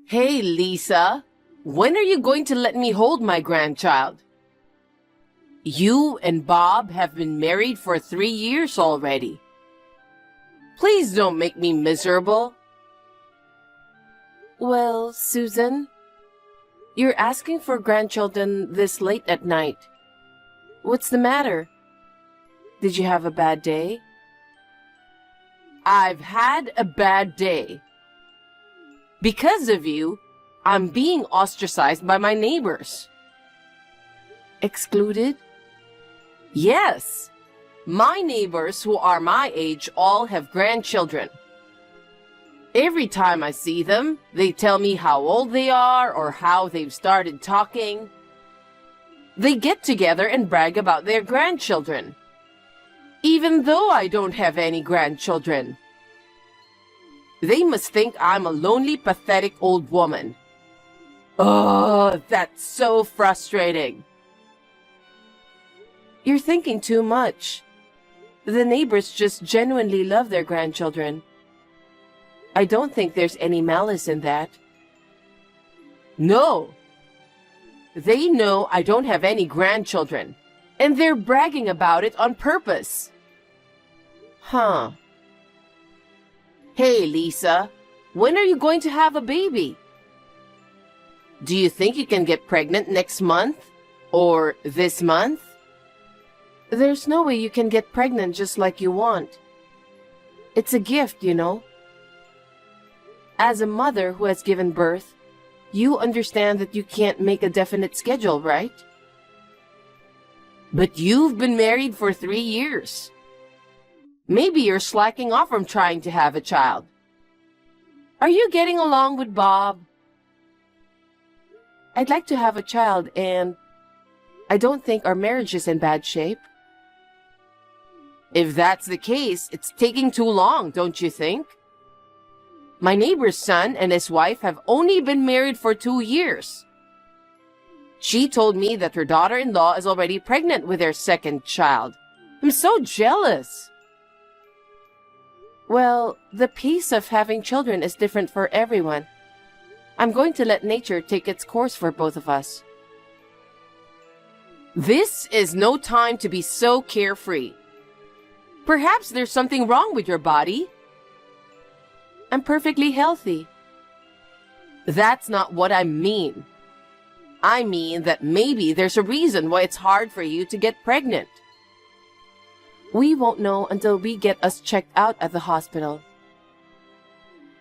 Hey, Lisa, when are you going to let me hold my grandchild? You and Bob have been married for 3 years already. Please don't make me miserable. Well, Susan, you're asking for grandchildren this late at night. What's the matter? Did you have a bad day? I've had a bad day. Because of you, I'm being ostracized by my neighbors. Excluded? Yes. My neighbors who are my age all have grandchildren. Every time I see them, they tell me how old they are or how they've started talking. They get together and brag about their grandchildren, even though I don't have any grandchildren. They must think I'm a lonely, pathetic old woman. Oh, that's so frustrating. You're thinking too much. The neighbors just genuinely love their grandchildren. I don't think there's any malice in that. No. They know I don't have any grandchildren, and they're bragging about it on purpose. Huh. Hey, Lisa, when are you going to have a baby? Do you think you can get pregnant next month? Or this month? There's no way you can get pregnant just like you want. It's a gift, you know. As a mother who has given birth, you understand that you can't make a definite schedule, right? But you've been married for 3 years. Maybe you're slacking off from trying to have a child. Are you getting along with Bob? I'd like to have a child, and I don't think our marriage is in bad shape. If that's the case, it's taking too long, don't you think? My neighbor's son and his wife have only been married for 2 years. She told me that her daughter-in-law is already pregnant with their second child. I'm so jealous. Well, the pace of having children is different for everyone. I'm going to let nature take its course for both of us. This is no time to be so carefree. Perhaps there's something wrong with your body. I'm perfectly healthy. That's not what I mean. I mean that maybe there's a reason why it's hard for you to get pregnant. We won't know until we get us checked out at the hospital.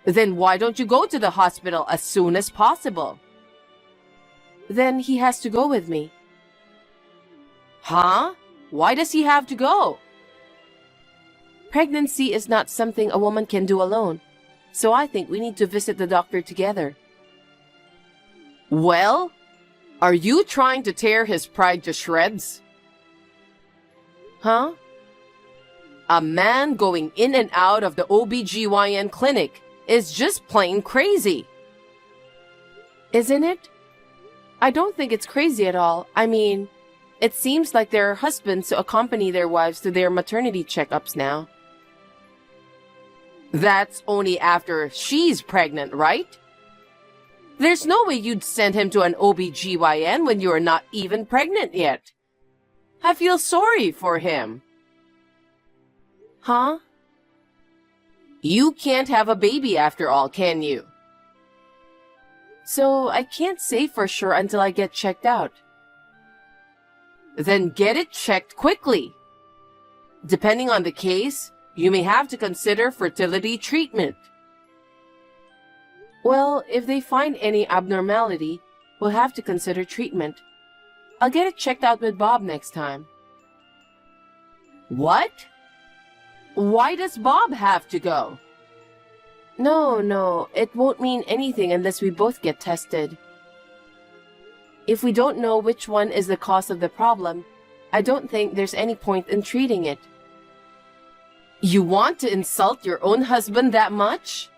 Then why don't you go to the hospital as soon as possible? Then he has to go with me. Huh? Why does he have to go? Pregnancy is not something a woman can do alone, so I think we need to visit the doctor together. Well, are you trying to tear his pride to shreds? Huh? A man going in and out of the OBGYN clinic is just plain crazy. Isn't it? I don't think it's crazy at all. I mean, it seems like there are husbands to accompany their wives to their maternity checkups now. That's only after she's pregnant, right? There's no way you'd send him to an OBGYN when you're not even pregnant yet. I feel sorry for him. Huh? You can't have a baby after all, can you? So I can't say for sure until I get checked out. Then get it checked quickly. Depending on the case, you may have to consider fertility treatment. Well, if they find any abnormality, we'll have to consider treatment. I'll get it checked out with Bob next time. What? Why does Bob have to go? No, it won't mean anything unless we both get tested. If we don't know which one is the cause of the problem, I don't think there's any point in treating it. You want to insult your own husband that much?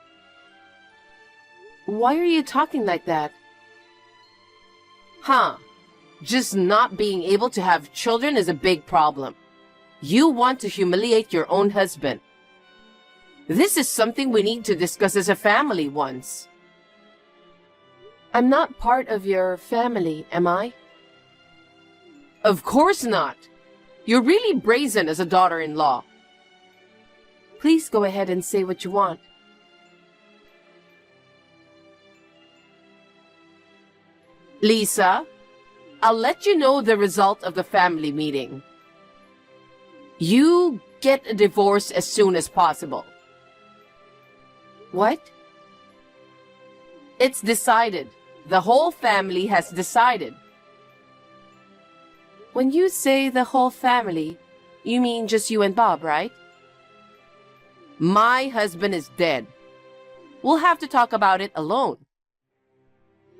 Why are you talking like that? Huh. Just not being able to have children is a big problem. You want to humiliate your own husband. This is something we need to discuss as a family once. I'm not part of your family, am I? Of course not. You're really brazen as a daughter-in-law. Please go ahead and say what you want. Lisa, I'll let you know the result of the family meeting. You get a divorce as soon as possible. What? It's decided. The whole family has decided. When you say the whole family, you mean just you and Bob, right? My husband is dead. We'll have to talk about it alone.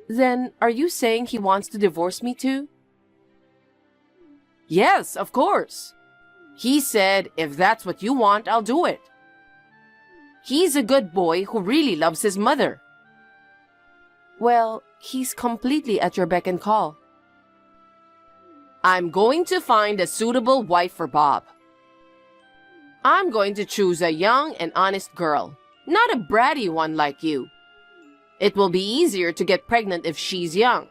Then, are you saying he wants to divorce me too? Yes, of course. He said, if that's what you want, I'll do it. He's a good boy who really loves his mother. Well, he's completely at your beck and call. I'm going to find a suitable wife for Bob. I'm going to choose a young and honest girl, not a bratty one like you. It will be easier to get pregnant if she's young.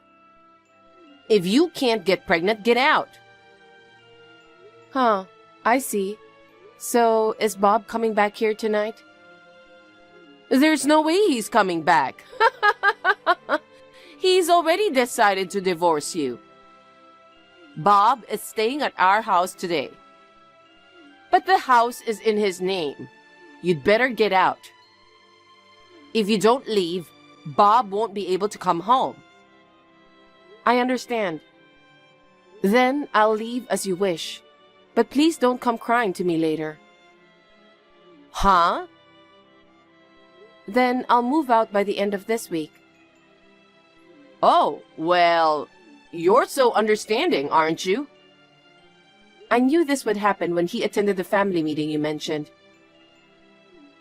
If you can't get pregnant, get out. Huh, I see. So, is Bob coming back here tonight? There's no way he's coming back. He's already decided to divorce you. Bob is staying at our house today. But the house is in his name. You'd better get out. If you don't leave, Bob won't be able to come home. I understand. Then I'll leave as you wish. But please don't come crying to me later. Huh? Then I'll move out by the end of this week. Oh, well, you're so understanding, aren't you? I knew this would happen when he attended the family meeting you mentioned.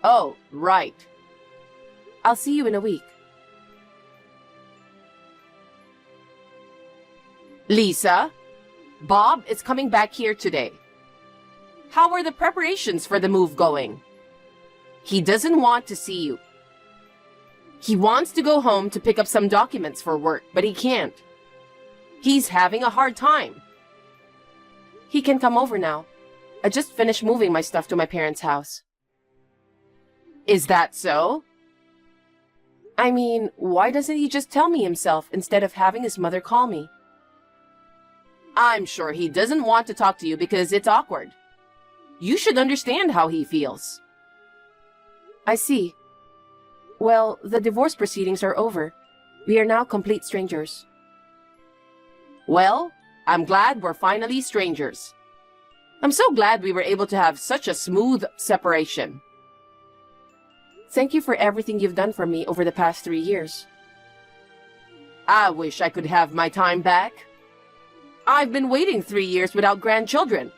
Oh, right. I'll see you in a week. Lisa, Bob is coming back here today. How are the preparations for the move going? He doesn't want to see you. He wants to go home to pick up some documents for work, but he can't. He's having a hard time. He can come over now. I just finished moving my stuff to my parents' house. Is that so? I mean, why doesn't he just tell me himself instead of having his mother call me? I'm sure he doesn't want to talk to you because it's awkward. You should understand how he feels. I see. Well, the divorce proceedings are over. We are now complete strangers. Well, I'm glad we're finally strangers. I'm so glad we were able to have such a smooth separation. Thank you for everything you've done for me over the past 3 years. I wish I could have my time back. I've been waiting 3 years without grandchildren.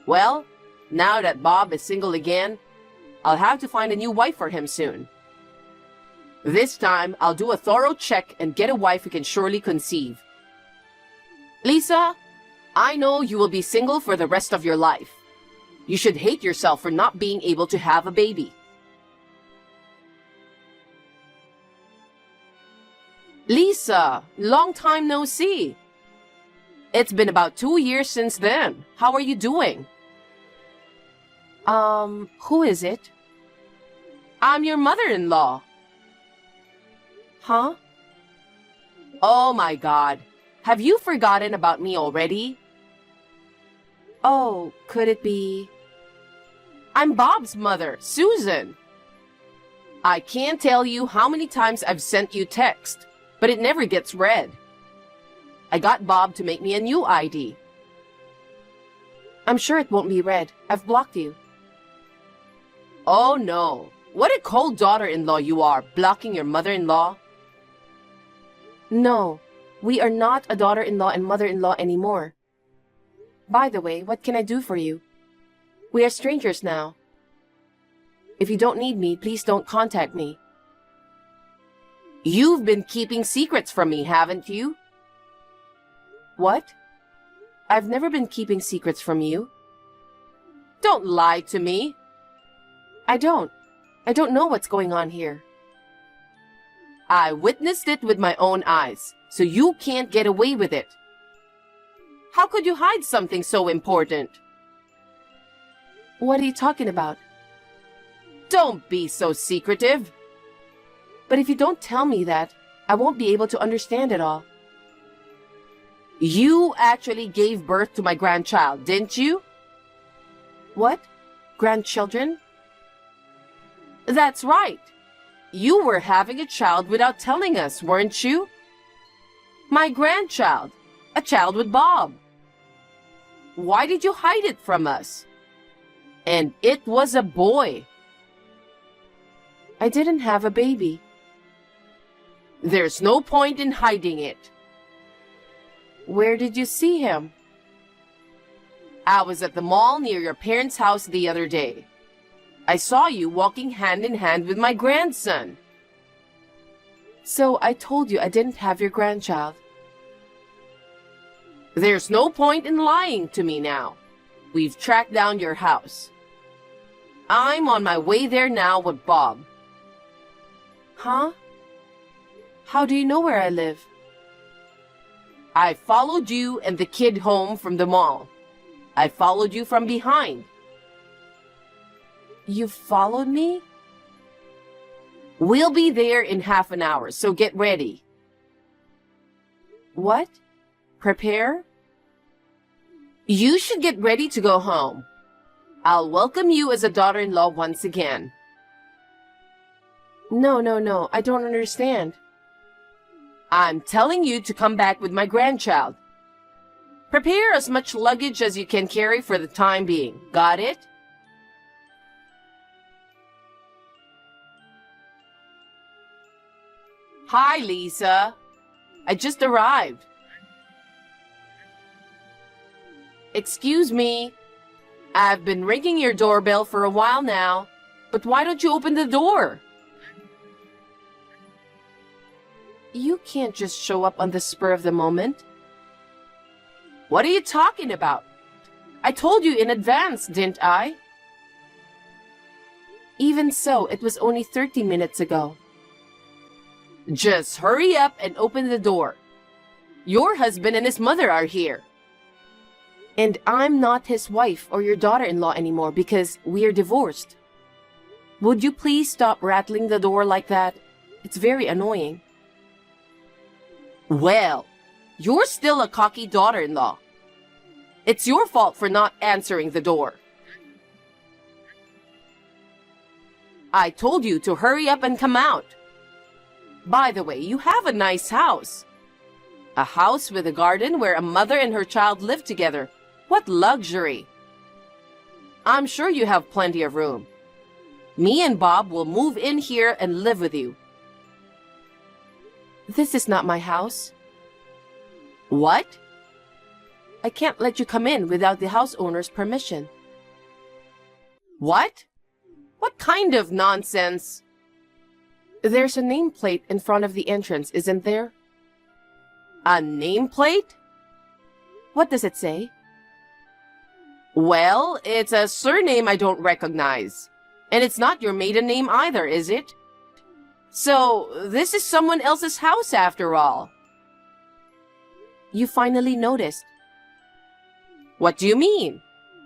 Well, now that Bob is single again, I'll have to find a new wife for him soon. This time, I'll do a thorough check and get a wife who can surely conceive. Lisa, I know you will be single for the rest of your life. You should hate yourself for not being able to have a baby. Lisa, long time no see. It's been about 2 years since then. How are you doing? Who is it? I'm your mother-in-law. Huh? Oh my God. Have you forgotten about me already? Oh, could it be? I'm Bob's mother, Susan. I can't tell you how many times I've sent you text, but it never gets read. I got Bob to make me a new ID. I'm sure it won't be read. I've blocked you. Oh no. What a cold daughter-in-law you are, blocking your mother-in-law. No, we are not a daughter-in-law and mother-in-law anymore. By the way, what can I do for you? We are strangers now. If you don't need me, please don't contact me. You've been keeping secrets from me, haven't you? What? I've never been keeping secrets from you. Don't lie to me. I don't know what's going on here. I witnessed it with my own eyes, so you can't get away with it. How could you hide something so important? What are you talking about? Don't be so secretive. But if you don't tell me that, I won't be able to understand it all. You actually gave birth to my grandchild, didn't you? What? Grandchildren? That's right. You were having a child without telling us, weren't you? My grandchild, a child with Bob. Why did you hide it from us? And it was a boy. I didn't have a baby. There's no point in hiding it. Where did you see him? I was at the mall near your parents' house the other day. I saw you walking hand in hand with my grandson. So I told you I didn't have your grandchild. There's no point in lying to me now. We've tracked down your house. I'm on my way there now with Bob. Huh? How do you know where I live? I followed you and the kid home from the mall. I followed you from behind. You followed me? We'll be there in half an hour, so get ready. What? Prepare? You should get ready to go home. I'll welcome you as a daughter-in-law once again. No, I don't understand. I'm telling you to come back with my grandchild. Prepare as much luggage as you can carry for the time being. Got it? Hi, Lisa. I just arrived. Excuse me. I've been ringing your doorbell for a while now, but why don't you open the door? You can't just show up on the spur of the moment. What are you talking about? I told you in advance, didn't I? Even so, it was only 30 minutes ago. Just hurry up and open the door. Your husband and his mother are here. And I'm not his wife or your daughter-in-law anymore because we are divorced. Would you please stop rattling the door like that? It's very annoying. Well, you're still a cocky daughter-in-law. It's your fault for not answering the door. I told you to hurry up and come out. By the way, you have a nice house. A house with a garden where a mother and her child live together. What luxury! I'm sure you have plenty of room. Me and Bob will move in here and live with you. This is not my house. What? I can't let you come in without the house owner's permission. What? What kind of nonsense? There's a nameplate in front of the entrance, isn't there? A nameplate? What does it say? Well, it's a surname I don't recognize. And it's not your maiden name either, is it? So, this is someone else's house after all. You finally noticed. What do you mean?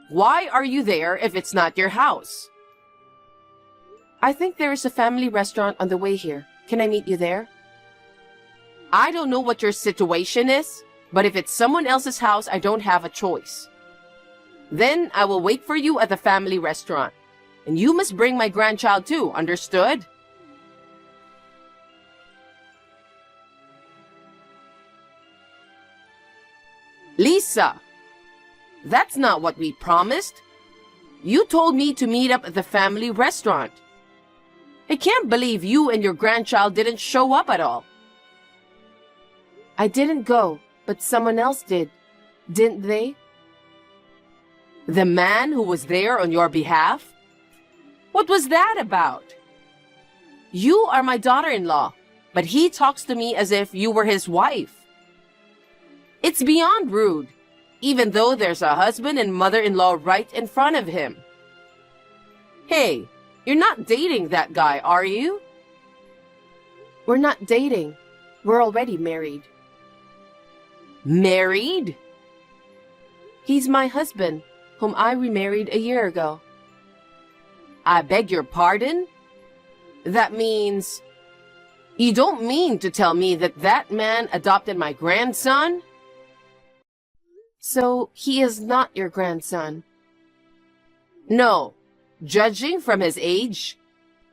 Why are you there if it's not your house? I think there is a family restaurant on the way here. Can I meet you there? I don't know what your situation is, but if it's someone else's house, I don't have a choice. Then I will wait for you at the family restaurant. And you must bring my grandchild too, understood? Lisa, that's not what we promised. You told me to meet up at the family restaurant. I can't believe you and your grandchild didn't show up at all. I didn't go, but someone else did, didn't they? The man who was there on your behalf? What was that about? You are my daughter-in-law, but he talks to me as if you were his wife. It's beyond rude, even though there's a husband and mother-in-law right in front of him. Hey, you're not dating that guy, are you? We're not dating. We're already married. Married? He's my husband, whom I remarried a year ago. I beg your pardon? That means... You don't mean to tell me that that man adopted my grandson? So, he is not your grandson? No. Judging from his age,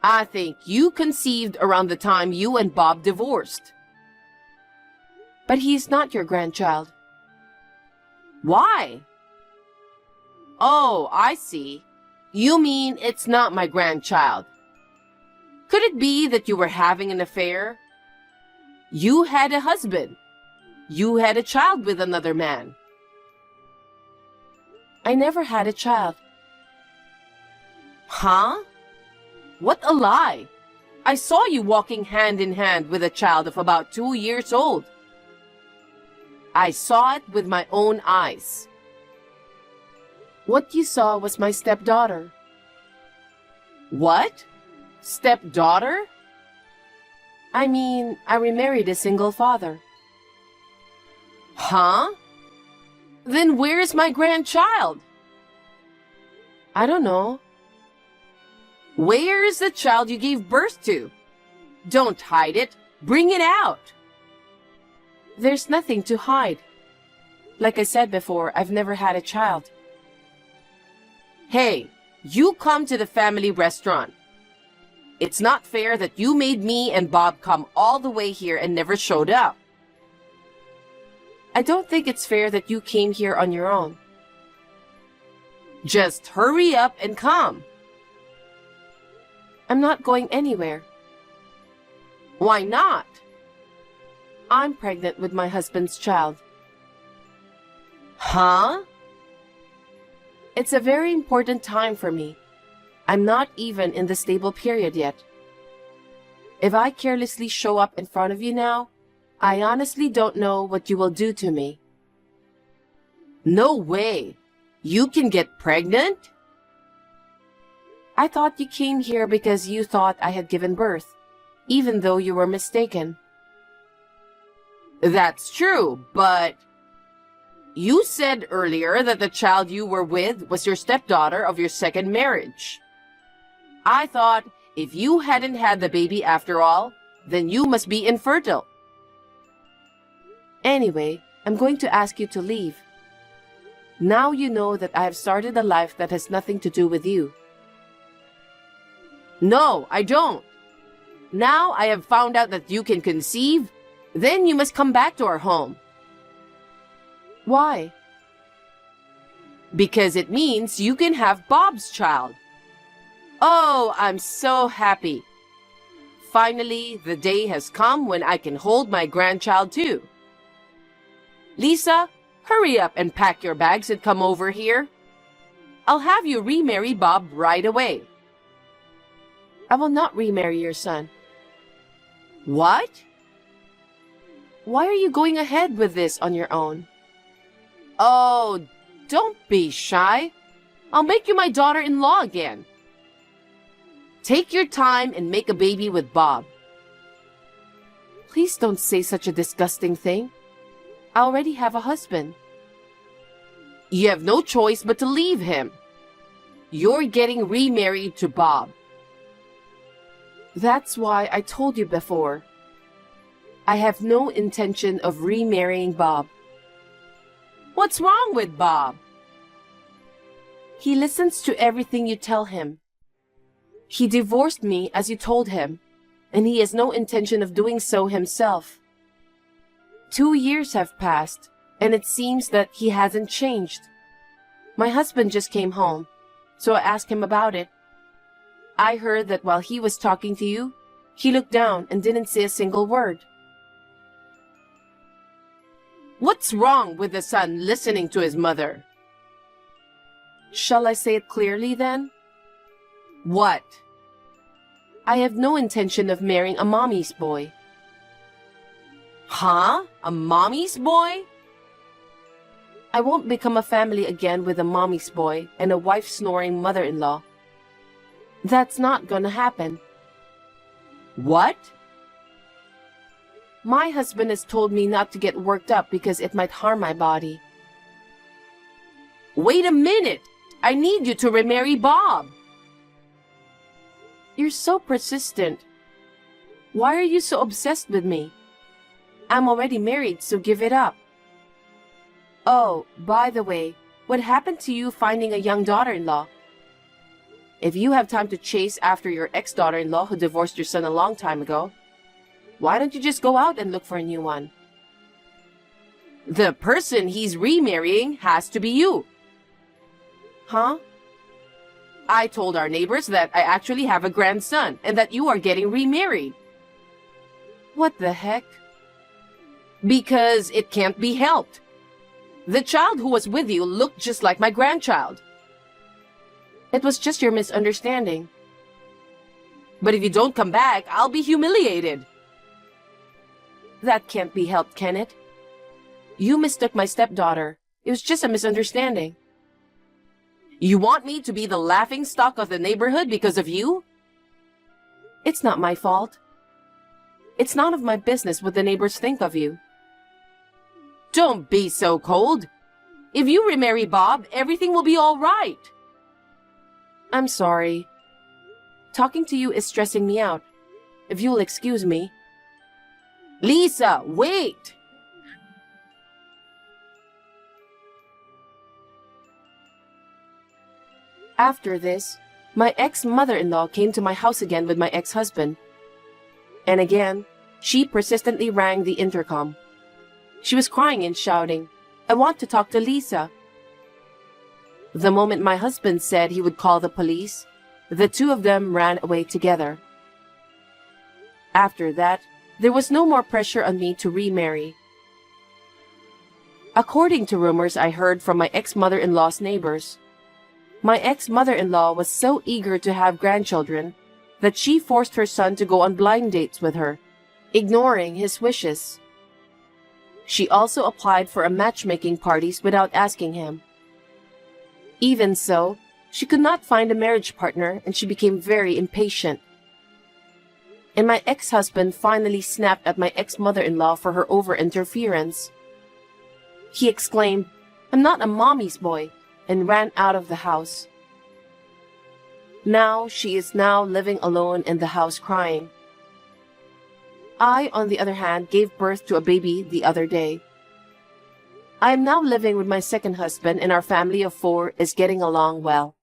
I think you conceived around the time you and Bob divorced. But he's not your grandchild. Why? Oh, I see. You mean it's not my grandchild. Could it be that you were having an affair? You had a husband. You had a child with another man. I never had a child. Huh? What a lie! I saw you walking hand in hand with a child of about 2 years old. I saw it with my own eyes. What you saw was my stepdaughter. What? Stepdaughter? I mean, I remarried a single father. Huh? Then where's my grandchild? I don't know. Where is the child you gave birth to? Don't hide it. Bring it out. There's nothing to hide. Like I said before, I've never had a child. Hey, you come to the family restaurant. It's not fair that you made me and Bob come all the way here and never showed up. I don't think it's fair that you came here on your own. Just hurry up and come. I'm not going anywhere. Why not? I'm pregnant with my husband's child. Huh? It's a very important time for me. I'm not even in the stable period yet. If I carelessly show up in front of you now, I honestly don't know what you will do to me. No way! You can get pregnant? I thought you came here because you thought I had given birth, even though you were mistaken. That's true, but... You said earlier that the child you were with was your stepdaughter of your second marriage. I thought if you hadn't had the baby after all, then you must be infertile. Anyway, I'm going to ask you to leave. Now you know that I have started a life that has nothing to do with you. No, I don't. Now I have found out that you can conceive, then you must come back to our home. Why? Because it means you can have Bob's child. Oh, I'm so happy. Finally, the day has come when I can hold my grandchild too. Lisa, hurry up and pack your bags and come over here. I'll have you remarry Bob right away. I will not remarry your son. What? Why are you going ahead with this on your own? Oh, don't be shy. I'll make you my daughter-in-law again. Take your time and make a baby with Bob. Please don't say such a disgusting thing. I already have a husband. You have no choice but to leave him. You're getting remarried to Bob. That's why I told you before. I have no intention of remarrying Bob. What's wrong with Bob? He listens to everything you tell him. He divorced me as you told him, and he has no intention of doing so himself. 2 years have passed, and it seems that he hasn't changed. My husband just came home, so I asked him about it. I heard that while he was talking to you, he looked down and didn't say a single word. What's wrong with the son listening to his mother? Shall I say it clearly then? What? I have no intention of marrying a mommy's boy. Huh? A mommy's boy? I won't become a family again with a mommy's boy and a wife-snoring mother-in-law. That's not gonna happen. What? My husband has told me not to get worked up because it might harm my body. Wait a minute! I need you to remarry Bob! You're so persistent. Why are you so obsessed with me? I'm already married, so give it up. Oh, by the way, what happened to you finding a young daughter-in-law? If you have time to chase after your ex-daughter-in-law who divorced your son a long time ago, why don't you just go out and look for a new one? The person he's remarrying has to be you. Huh? I told our neighbors that I actually have a grandson and that you are getting remarried. What the heck? Because it can't be helped. The child who was with you looked just like my grandchild. It was just your misunderstanding. But if you don't come back, I'll be humiliated. That can't be helped, can it? You mistook my stepdaughter. It was just a misunderstanding. You want me to be the laughingstock of the neighborhood because of you? It's not my fault. It's none of my business what the neighbors think of you. Don't be so cold. If you remarry Bob, everything will be all right. I'm sorry. Talking to you is stressing me out. If you'll excuse me. Lisa, wait! After this, my ex-mother-in-law came to my house again with my ex-husband. And again, she persistently rang the intercom. She was crying and shouting, "I want to talk to Lisa." The moment my husband said he would call the police, the two of them ran away together. After that, there was no more pressure on me to remarry. According to rumors I heard from my ex-mother-in-law's neighbors, my ex-mother-in-law was so eager to have grandchildren that she forced her son to go on blind dates with her, ignoring his wishes. She also applied for a matchmaking parties without asking him. Even so, she could not find a marriage partner and she became very impatient. And my ex-husband finally snapped at my ex-mother-in-law for her over-interference. He exclaimed, "I'm not a mommy's boy," and ran out of the house. Now she is now living alone in the house crying. I, on the other hand, gave birth to a baby the other day. I am now living with my second husband and our family of 4 is getting along well.